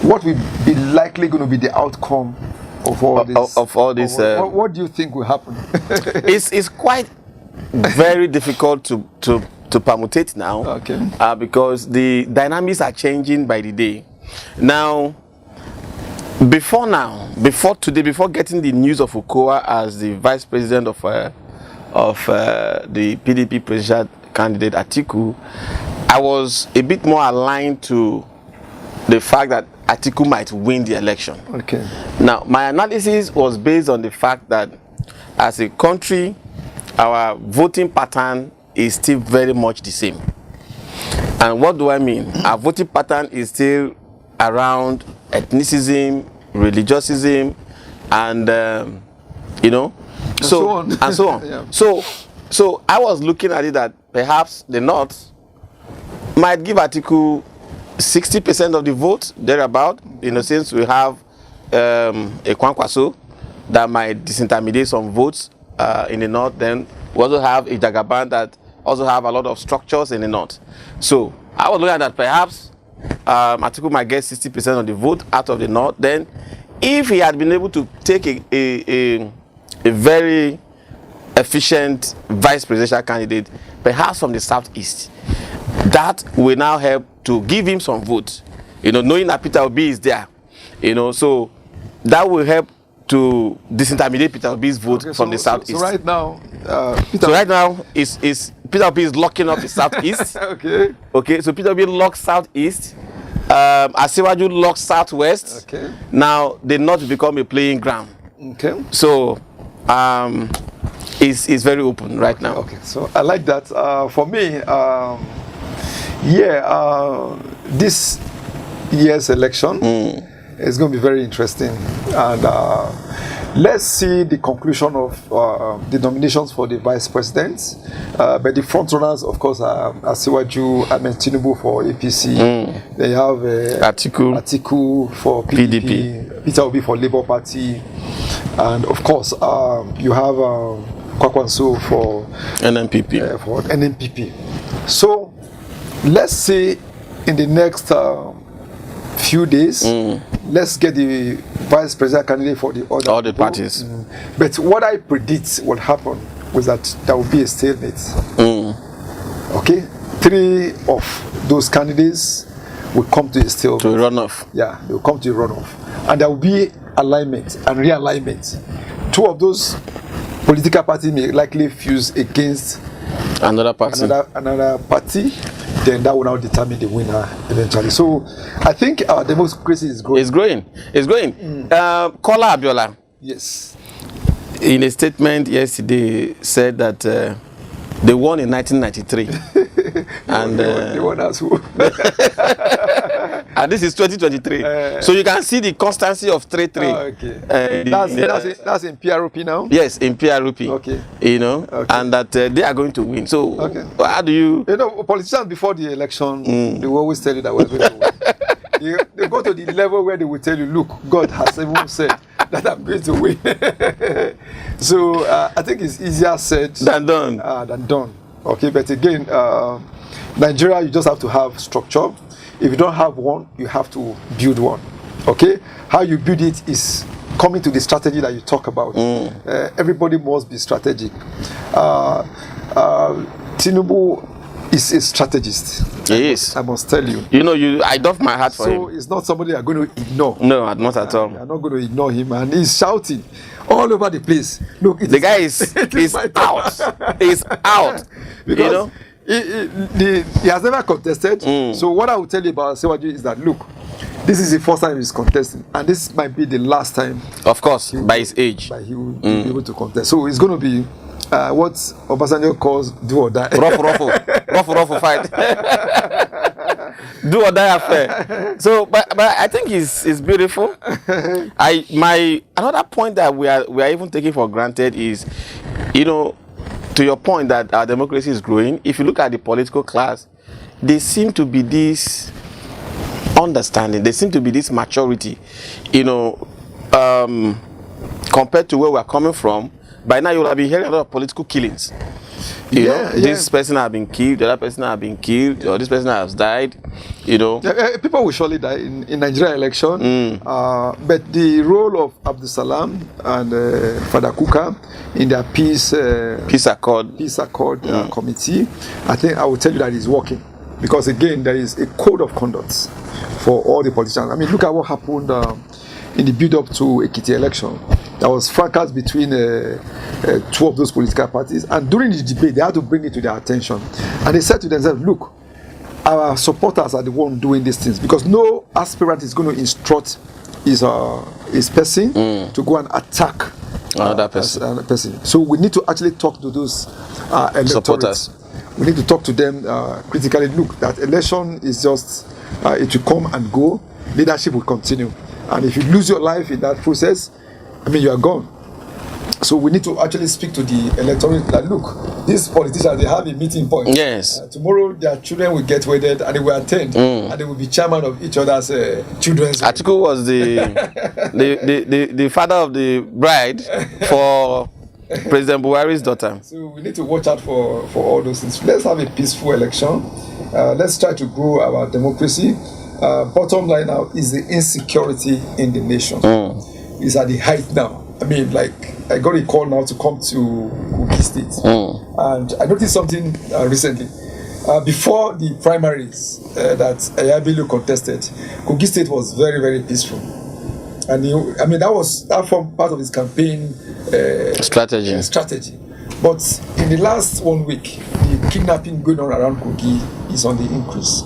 what will be likely going to be the outcome of all this. What do you think will happen? It's quite very difficult to permutate now. Okay. Because the dynamics are changing by the day. Now, before getting the news of Okowa as the vice president of the PDP presidential candidate Atiku, I was a bit more aligned to the fact that Atiku might win the election. Okay. Now, my analysis was based on the fact that as a country, our voting pattern is still very much the same. And what do I mean? Our voting pattern is still around ethnicism, religiosism, and so on. Yeah. So I was looking at it that perhaps the North might give Atiku 60% of the vote, thereabout, since we have a Kwankwaso that might disintermediate some votes in the North. Then we also have a Jagaban that also have a lot of structures in the North. So I was looking at that perhaps Atiku might get 60% of the vote out of the north. Then, if he had been able to take a very efficient vice presidential candidate, perhaps from the southeast, that will now help to give him some votes. You know, knowing that Peter Obi is there, you know, so that will help to disintermediate Peter Obi's vote from the southeast. So right now, Peter Obi is locking up the southeast. Okay. Okay. So Peter Obi locks southeast. Asiwaju locks southwest. Okay. Now the north become a playing ground. Okay. So it's very open right now. Okay. So I like that. For me, this year's election is going to be very interesting, and let's see the conclusion of the nominations for the vice presidents. But the front runners, of course, are Asiwaju, Tinubu for APC. They have Atiku for PDP, Peter Obi for Labour Party, and of course, you have Kwakwanso for NNPP. So let's see in the next few days, let's get the vice president candidate for the all the parties. But what I predict will happen was that there will be a stalemate. Okay, 3 of those candidates will come to a stalemate. To a runoff. Yeah, they will come to a runoff, and there will be alignment and realignment. 2 of those political parties may likely fuse against another party. Another party. Then that will now determine the winner eventually. So I think our democracy is growing. It's growing. Kola Abiola. Yes. In a statement yesterday said that they won in 1993. And they won as well. And this is 2023. So you can see the constancy of 3-3. Okay. That's in PRP now? Yes, in PRP. Okay. You know, and that they are going to win. So how do you... You know, politicians before the election, they will always tell you that we're going to win. They go to the level where they will tell you, look, God has even said that I'm going to win. So I think it's easier said than done. Okay, but again, Nigeria, you just have to have structure. If you don't have one, you have to build one. Okay, how you build it is coming to the strategy that you talk about. Everybody must be strategic. Tinubu is a strategist. He is. I must tell you. You know, I doff my hat for him. So it's not somebody you're going to ignore. No, not at all. You're not going to ignore him, and he's shouting all over the place. Look, the guy is out. He's out. Because you know? He has never contested. So what I will tell you about Asiwaju is that, look, this is the first time he's contesting, and this might be the last time. Of course, by his age. He will be able to contest. So it's going to be what Obasanjo calls do or die. Ruffle fight. Do or die affair. So, but I think it's beautiful. Another point that we are even taking for granted is, you know, to your point that our democracy is growing. If you look at the political class, there seem to be this understanding. There seem to be this maturity, you know, compared to where we are coming from. By now, you will have been hearing a lot of political killings. You know, this person has been killed, the other person has been killed, or this person has died. You know, people will surely die in Nigeria election. But the role of Abdul Salam and Father Kuka in their peace accord committee, I think I will tell you that it's working, because again there is a code of conduct for all the politicians. I mean, look at what happened in the build-up to Ekiti election. There was fracas between 2 of those political parties, and during the debate, they had to bring it to their attention. And they said to themselves, look, our supporters are the ones doing these things, because no aspirant is going to instruct his person to go and attack another person. So we need to actually talk to those supporters. We need to talk to them critically. Look, that election is just, it will come and go. Leadership will continue. And if you lose your life in that process, I mean, you are gone. So we need to actually speak to the electorate that, look, these politicians, they have a meeting point. Yes. Tomorrow, their children will get wedded and they will attend. And they will be chairman of each other's children's. Atiku was the father of the bride for President Buhari's daughter. So we need to watch out for all those things. Let's have a peaceful election. Let's try to grow our democracy. Bottom line now is the insecurity in the nation. Is at the height now. I mean, like, I got a call now to come to Kogi State. And I noticed something recently. Before the primaries that Ayabilo contested, Kogi State was very, very peaceful. And I mean, that formed part of his campaign strategy. But in the last 1 week, the kidnapping going on around Kogi is on the increase.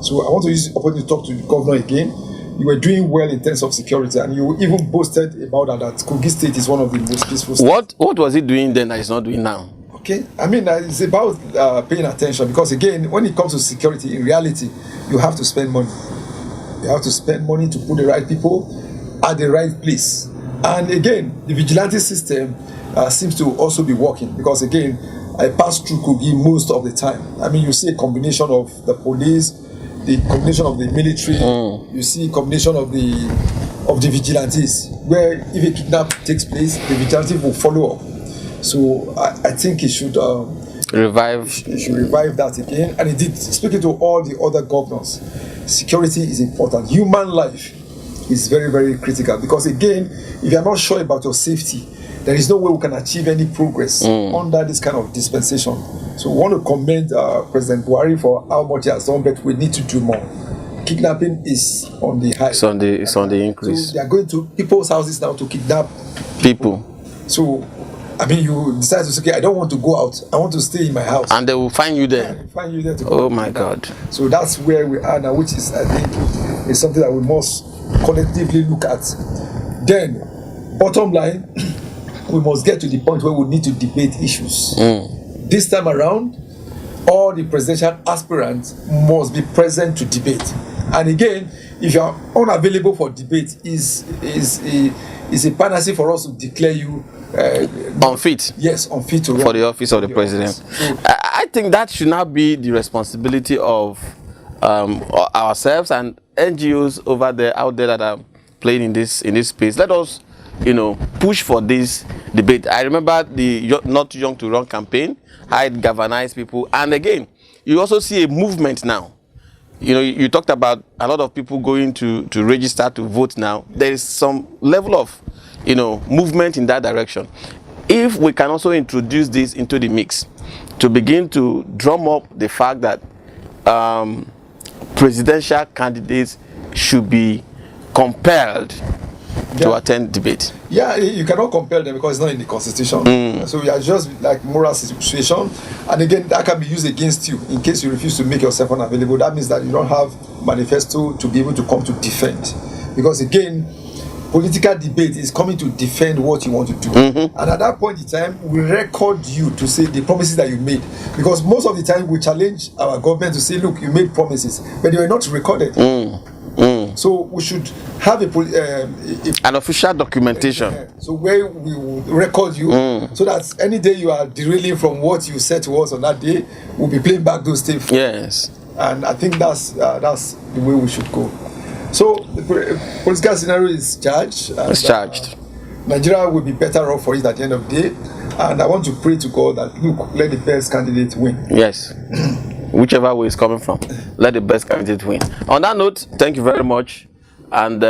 So I want to use the opportunity to talk to the governor again. You were doing well in terms of security, and you even boasted about that Kogi State is one of the most peaceful states. What was he doing then that he's not doing now? Okay, I mean, it's about paying attention, because again, when it comes to security, in reality, you have to spend money. You have to spend money to put the right people at the right place. And again, the vigilante system seems to also be working, because again, I pass through Kogi most of the time. I mean, you see a combination of the police, the combination of the military, you see a combination of the vigilantes, where if a kidnap takes place, the vigilante will follow up. So I think it should revive that again. And indeed, speaking to all the other governors, security is important. Human life is very, very critical, because again, if you are not sure about your safety, there is no way we can achieve any progress under this kind of dispensation. So we want to commend President Buhari for how much he has done, but we need to do more. Kidnapping is on the high. It's on the increase. So they are going to people's houses now to kidnap people. So, I mean, you decide to say, okay, I don't want to go out. I want to stay in my house. And they will find you there. Yeah, find you there to go. Oh my God. So that's where we are now, which is, I think, is something that we must collectively look at. Then, bottom line, we must get to the point where we need to debate issues. This time around, all the presidential aspirants must be present to debate. And again, if you are unavailable for debate, is a penalty for us to declare you unfit. Yes, unfit to run for the office of the president. So, I think that should not be the responsibility of ourselves and NGOs out there that are playing in this space. Let us, push for this debate. I remember the Not Too Young to Run campaign. How it galvanized people, and again, you also see a movement now. You talked about a lot of people going to register to vote now. There is some level of, movement in that direction. If we can also introduce this into the mix, to begin to drum up the fact that presidential candidates should be compelled to attend debate. Yeah, you cannot compel them because it's not in the constitution. So you are just like moral situation, and again, that can be used against you in case you refuse to make yourself unavailable. That means that you don't have manifesto to be able to come to defend, because again, political debate is coming to defend what you want to do. And at that point in time, we record you to say the promises that you made, because most of the time we challenge our government to say, look, you made promises, but they were not recorded. So we should have an official documentation. So where we will record you, so that any day you are derailing from what you said to us on that day, we'll be playing back those tapes. Yes. And I think that's the way we should go. So the political scenario is charged. It's charged. Nigeria will be better off for it at the end of the day. And I want to pray to God that, look, let the best candidate win. Yes. Whichever way it's coming from, let the best candidate win. On that note, thank you very much, and